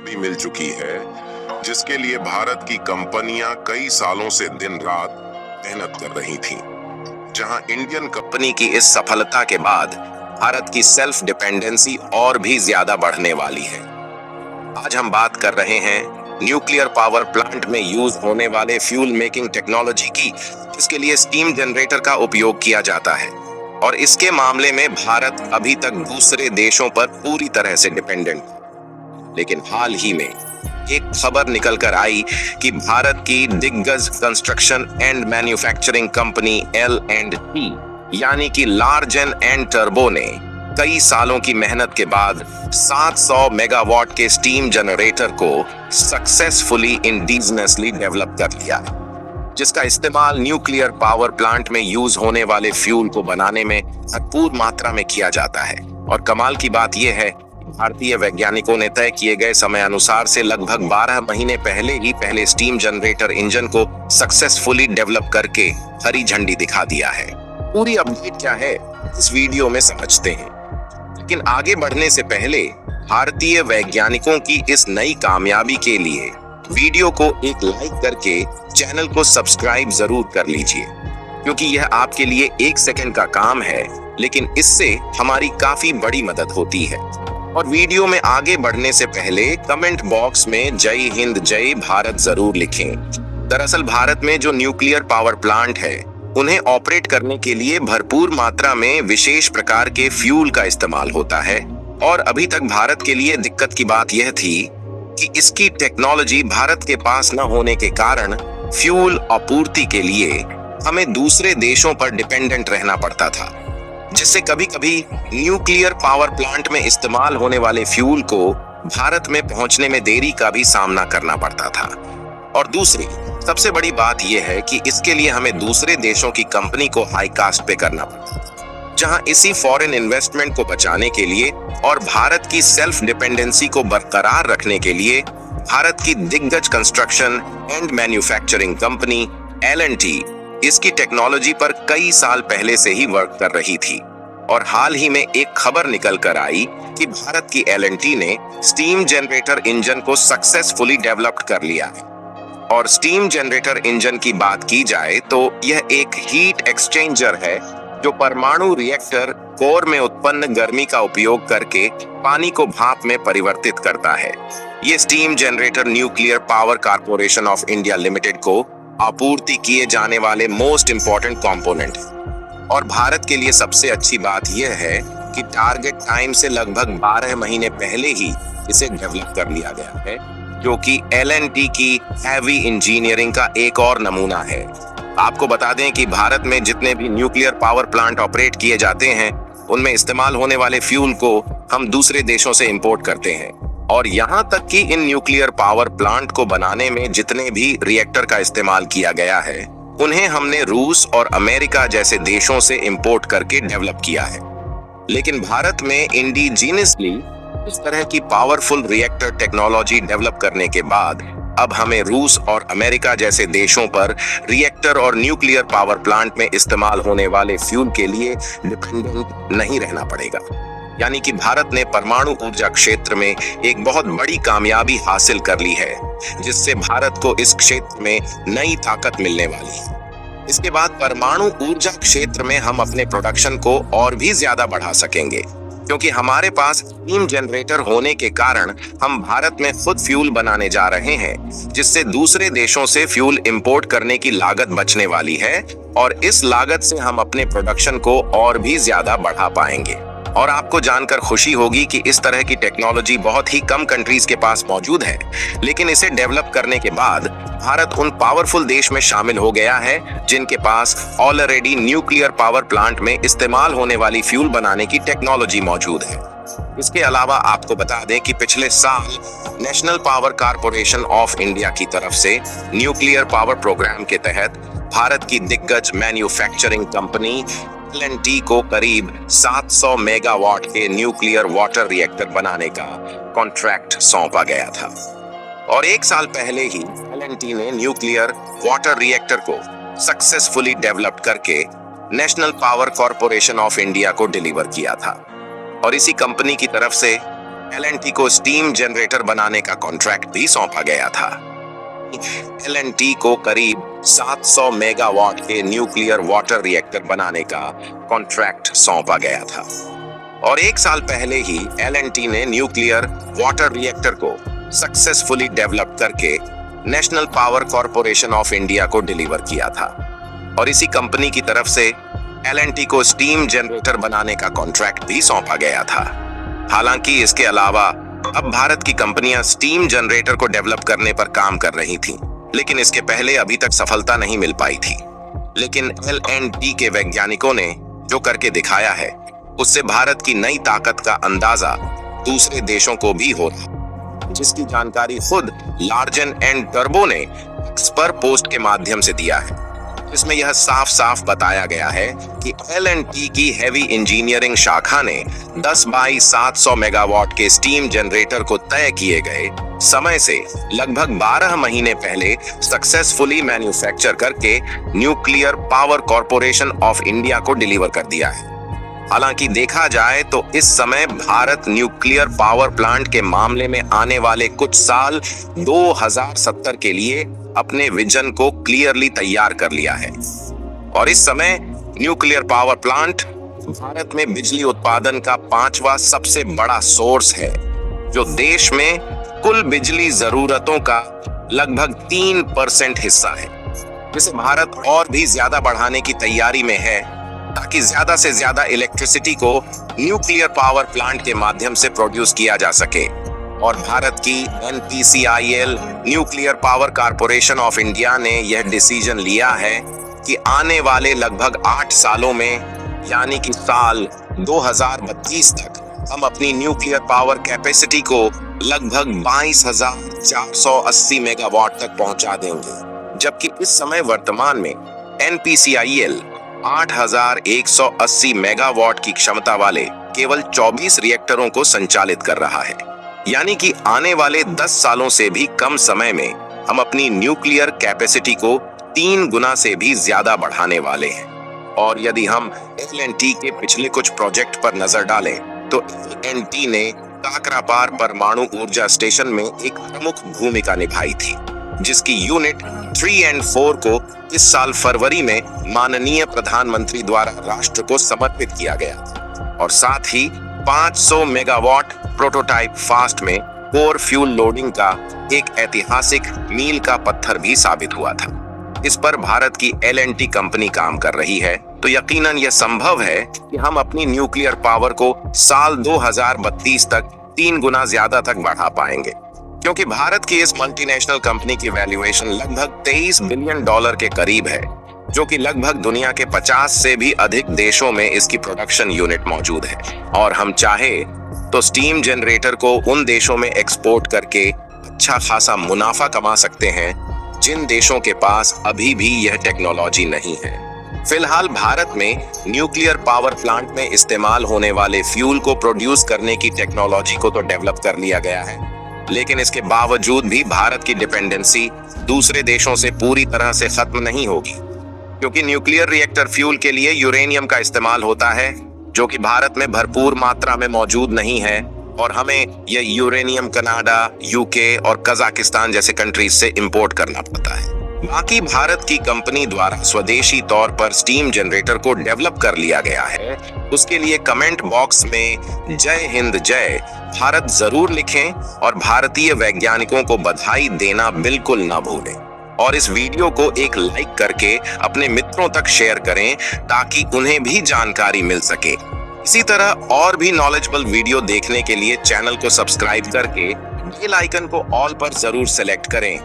कामयाबी मिल चुकी है, जिसके लिए भारत की कंपनियां कई सालों से दिन रात मेहनत कर रही थीं। जहां इंडियन कंपनी की इस सफलता के बाद भारत की सेल्फ डिपेंडेंसी और भी ज्यादा बढ़ने वाली है। आज हम बात कर रहे हैं न्यूक्लियर पावर प्लांट में यूज होने वाले फ्यूल मेकिंग टेक्नोलॉजी की, जिसके लिए स्टीम जनरेटर का उपयोग किया जाता है। और इसके मामले में भारत अभी तक दूसरे देशों पर पूरी तरह से डिपेंडेंट। लेकिन हाल ही में एक खबर निकल कर आई कि भारत की दिग्गज construction and manufacturing company L&T यानी कि लार्सन एंड टर्बो ने कई सालों की मेहनत के बाद 700 मेगावाट के स्टीम जनरेटर को सक्सेसफुली इंडिजिनसली डेवलप कर लिया है, जिसका इस्तेमाल न्यूक्लियर पावर प्लांट में यूज होने वाले फ्यूल को बनाने में भरपूर मात्रा में किया जाता है। और कमाल की बात यह है, भारतीय वैज्ञानिकों ने तय किए गए समय अनुसार से लगभग 12 महीने पहले ही पहले स्टीम जनरेटर इंजन को सक्सेसफुली डेवलप करके हरी झंडी दिखा दिया है। पूरी अपडेट क्या है इस वीडियो में समझते हैं, लेकिन आगे बढ़ने से पहले भारतीय वैज्ञानिकों की इस नई कामयाबी के लिए वीडियो को एक लाइक करके चैनल को सब्सक्राइब जरूर कर लीजिए, क्योंकि यह आपके लिए 1 सेकंड का काम है, लेकिन इससे हमारी काफी बड़ी मदद होती है। और वीडियो में आगे बढ़ने से पहले कमेंट बॉक्स में जय हिंद जय भारत जरूर लिखें। दरअसल भारत में जो न्यूक्लियर पावर प्लांट है, उन्हें ऑपरेट करने के लिए भरपूर मात्रा में विशेष प्रकार के फ्यूल का इस्तेमाल होता है। और अभी तक भारत के लिए दिक्कत की बात यह थी कि इसकी टेक्नोलॉजी भारत के पास न होने के कारण फ्यूल आपूर्ति के लिए हमें दूसरे देशों पर डिपेंडेंट रहना पड़ता था, जिससे कभी कभी न्यूक्लियर पावर प्लांट में इस्तेमाल होने वाले फ्यूल को भारत में पहुंचने में देरी का भी सामना करना पड़ता था। और दूसरी सबसे बड़ी बात यह है कि इसके लिए हमें दूसरे देशों की कंपनी को हाई कास्ट पे करना पड़ता था, जहां इसी फॉरेन इन्वेस्टमेंट को बचाने के लिए और भारत की सेल्फ डिपेंडेंसी को बरकरार रखने के लिए भारत की दिग्गज construction and manufacturing company L&T इसकी टेक्नोलॉजी पर कई साल पहले से ही वर्क कर रही थी। और हाल ही में एक खबर निकल कर आई कि भारत की L&T ने स्टीम जनरेटर इंजन को सक्सेसफुली डेवलप्ड कर लिया है। और स्टीम जनरेटर इंजन की बात की जाए तो यह एक हीट एक्सचेंजर है, जो परमाणु रिएक्टर कोर में उत्पन्न गर्मी का उपयोग करके पानी को भाप में परिवर्तित करता है। ये steam generator nuclear power corporation of India limited को आपूर्ति किए जाने वाले मोस्ट इंपॉर्टेंट कंपोनेंट है। और भारत के लिए सबसे अच्छी बात यह है कि टारगेट टाइम से लगभग 12 महीने पहले ही इसे डेवलप कर लिया गया है, जो कि L&T की हैवी इंजीनियरिंग का एक और नमूना है। आपको बता दें कि भारत में जितने भी न्यूक्लियर पावर प्लांट ऑपरेट किए जाते हैं, उनमें इस्तेमाल होने वाले फ्यूल को हम दूसरे देशों से इंपोर्ट करते हैं। और यहाँ तक कि इन न्यूक्लियर पावर प्लांट को बनाने में जितने भी रिएक्टर का इस्तेमाल किया गया है, उन्हें हमने रूस और अमेरिका जैसे देशों से इंपोर्ट करके डेवलप किया है। लेकिन भारत में इंडिजीनियसली इस तरह की पावरफुल रिएक्टर टेक्नोलॉजी डेवलप करने के बाद अब हमें रूस और अमेरिका जैसे देशों पर रिएक्टर और न्यूक्लियर पावर प्लांट में इस्तेमाल होने वाले फ्यूल के लिए डिपेंडेंट नहीं रहना पड़ेगा। यानी कि भारत ने परमाणु ऊर्जा क्षेत्र में एक बहुत बड़ी कामयाबी हासिल कर ली है, जिससे भारत को इस क्षेत्र में नई ताकत मिलने वाली है। इसके बाद परमाणु ऊर्जा क्षेत्र में हम अपने प्रोडक्शन को और भी ज्यादा बढ़ा सकेंगे, क्योंकि हमारे पास स्टीम जनरेटर होने के कारण हम भारत में खुद फ्यूल बनाने जा रहे हैं, जिससे दूसरे देशों से फ्यूल इंपोर्ट करने की लागत बचने वाली है। और इस लागत से हम अपने प्रोडक्शन को और भी ज्यादा बढ़ा पाएंगे। और आपको जानकर खुशी होगी कि इस तरह की टेक्नोलॉजी बहुत ही कम कंट्रीज के पास मौजूद है, लेकिन इसे डेवलप करने के बाद भारत उन पावरफुल देश में शामिल हो गया है जिनके पास ऑलरेडी न्यूक्लियर पावर प्लांट में इस्तेमाल होने वाली फ्यूल बनाने की टेक्नोलॉजी मौजूद है। इसके अलावा आपको बता दें कि पिछले साल national power corporation of India की तरफ से न्यूक्लियर पावर प्रोग्राम के तहत भारत की दिग्गज मैन्युफैक्चरिंग कंपनी L&T को करीब 700 मेगावाट के न्यूक्लियर वाटर रिएक्टर बनाने का कॉन्ट्रैक्ट सौंपा गया था। और 1 साल पहले ही L&T ने न्यूक्लियर वाटर रिएक्टर को सक्सेसफुली डेवलप करके national power corporation of India को डिलीवर किया था। और इसी कंपनी की तरफ से एल&टी को स्टीम जनरेटर बनाने का कॉन्ट्रैक्ट भी सौंपा गया था। एल&टी को करीब 700 मेगावाट के न्यूक्लियर वाटर रिएक्टर बनाने का कॉन्ट्रैक्ट सौंपा गया था और 1 साल पहले ही एल&टी ने न्यूक्लियर वाटर रिएक्टर को सक्सेसफुली डेवलप करके national power corporation of India को डिलीवर किया था और इसी कंपनी की तरफ से एल&टी को स्टीम जनरेटर बनाने का कॉन्ट्रैक्ट भी सौंपा गया था। हालांकि इसके अलावा अब भारत की कंपनियां स्टीम जनरेटर को डेवलप करने पर काम कर रही थीं, लेकिन इसके पहले अभी तक सफलता नहीं मिल पाई थी। लेकिन एल&टी के वैज्ञानिकों ने जो करके दिखाया है उससे भारत की नई ताकत का अंदाजा दूसरे देशों को भी हो रहा, जिसकी जानकारी खुद लार्जन एंड टर्बो ने एक्स पर पोस्ट के माध्यम से दिया है। इसमें यह साफ साफ बताया गया है कि एल&टी की हेवी इंजीनियरिंग शाखा ने 10 बाई 700 मेगावाट के स्टीम जनरेटर को तय किए गए समय से लगभग 12 महीने पहले सक्सेसफुली मैन्युफैक्चर करके nuclear power corporation of India को डिलीवर कर दिया है। हालांकि देखा जाए तो इस समय भारत न्यूक्लियर पावर प्लांट के मामले में आने वाले कुछ साल 2070 के लिए अपने विजन को क्लियरली तैयार कर लिया है और इस समय न्यूक्लियर पावर प्लांट भारत में बिजली उत्पादन का 5वां सबसे बड़ा सोर्स है, जो देश में कुल बिजली जरूरतों का लगभग 3% हिस्सा है, जिसे भारत और भी ज्यादा बढ़ाने की तैयारी में है ताकि ज्यादा से ज्यादा इलेक्ट्रिसिटी को न्यूक्लियर पावर प्लांट के माध्यम से प्रोड्यूस किया जा सके। और भारत की NPCIL nuclear power corporation of India ने यह डिसीजन लिया है कि आने वाले लगभग 8 सालों में यानी कि साल 2032 तक हम अपनी न्यूक्लियर पावर कैपेसिटी को लगभग 22,480 मेगावाट तक पहुंचा देंगे, जबकि इस समय वर्तमान में NPCIL 8,180 मेगावाट की क्षमता वाले केवल 24 रिएक्टरों को संचालित कर रहा है। यानी कि आने वाले 10 सालों से भी कम समय में हम अपनी न्यूक्लियर कैपेसिटी को 3 गुना से भी ज्यादा बढ़ाने वाले हैं। और यदि हम एल&टी के पिछले कुछ प्रोजेक्ट पर नजर डालें तो एल&टी ने काकरापार परमाणु ऊर्जा स्टेशन में एक प्रमुख भूमिका निभाई थी, जिसकी यूनिट 3 और 4 को इस साल फरवरी में माननीय प्रधानमंत्री द्वारा राष्ट्र को समर्पित किया गया और साथ ही 500 मेगावाट प्रोटोटाइप फास्ट में कोर फ्यूल लोडिंग का एक ऐतिहासिक मील का पत्थर भी साबित हुआ था। इस पर भारत की एल&टी कंपनी काम कर रही है, तो यकीनन यह संभव है कि हम अपनी न्यूक्लियर पावर को साल 2032 तक 3 गुना ज्यादा तक बढ़ा पाएंगे, क्योंकि भारत की इस मल्टीनेशनल कंपनी की वैल्यूएशन लगभग $23 बिलियन के करीब है, जो कि लगभग दुनिया के 50 से भी अधिक देशों में इसकी प्रोडक्शन यूनिट मौजूद है। और हम चाहे तो स्टीम जनरेटर को उन देशों में एक्सपोर्ट करके अच्छा खासा मुनाफा कमा सकते हैं जिन देशों के पास अभी भी यह टेक्नोलॉजी नहीं है। फिलहाल भारत में न्यूक्लियर पावर प्लांट में इस्तेमाल होने वाले फ्यूल को प्रोड्यूस करने की टेक्नोलॉजी को तो डेवलप कर लिया गया है, लेकिन इसके बावजूद भी भारत की डिपेंडेंसी दूसरे देशों से पूरी तरह से खत्म नहीं होगी, क्योंकि न्यूक्लियर रिएक्टर फ्यूल के लिए यूरेनियम का इस्तेमाल होता है, जो कि भारत में भरपूर मात्रा में मौजूद नहीं है और हमें यह यूरेनियम कनाडा, यूके और कजाकिस्तान जैसे कंट्रीज से इंपोर्ट करना पड़ता है। बाकी भारत की कंपनी द्वारा स्वदेशी तौर पर स्टीम जनरेटर को डेवलप कर लिया गया है, उसके लिए कमेंट बॉक्स में जय हिंद जय भारत जरूर लिखें और भारतीय वैज्ञानिकों को बधाई देना बिल्कुल ना भूलें। और इस वीडियो को एक लाइक करके अपने मित्रों तक शेयर करें ताकि उन्हें भी जानकारी मिल सके। इसी तरह और भी नॉलेजेबल वीडियो देखने के लिए चैनल को सब्सक्राइब करके बेल आइकन को ऑल पर जरूर सेलेक्ट करें।